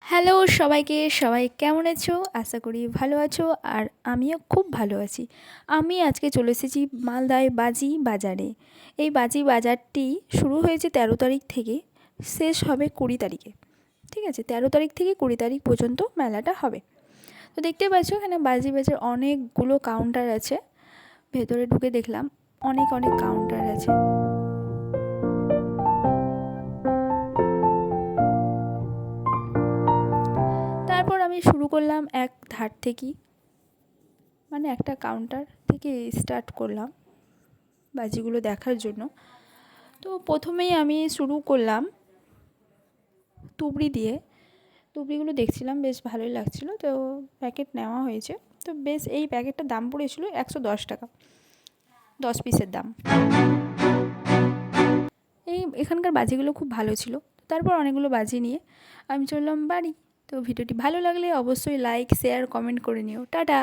Hello সবাইকে, সবাই কেমন আছো? আশা করি ভালো আছো আর আমিও খুব ভালো আছি। আমি আজকে চলে এসেছি মালদায় বাজি বাজারে। এই বাজি বাজারটি শুরু হয়েছে ১৩ তারিখ থেকে, শেষ হবে ২০ তারিখে। ঠিক আছে, ১৩ তারিখ থেকে ২০ তারিখ পর্যন্ত মেলাটা হবে। তো দেখতে পাচ্ছ এখানে বাজি বাজার অনেকগুলো কাউন্টার আছে। ভেতরে ঢুকে দেখলাম অনেক অনেক কাউন্টার আছে। তারপর আমি শুরু করলাম এক ধার থেকেই, মানে একটা কাউন্টার থেকে স্টার্ট করলাম বাজিগুলো দেখার জন্য। তো প্রথমেই আমি শুরু করলাম তুবড়ি দিয়ে। তুবড়িগুলো দেখছিলাম, বেশ ভালোই লাগছিলো, তো প্যাকেট নেওয়া হয়েছে। তো বেশ এই প্যাকেটটার দাম পড়েছিল ১১০ টাকা, 10 পিসের দাম। এখানকার বাজিগুলো খুব ভালো ছিল। তারপর অনেকগুলো বাজি নিয়ে আমি চললাম বাড়ি। তো ভিডিওটি ভালো লাগলে অবশ্যই লাইক, শেয়ার, কমেন্ট করে নিও। টাটা।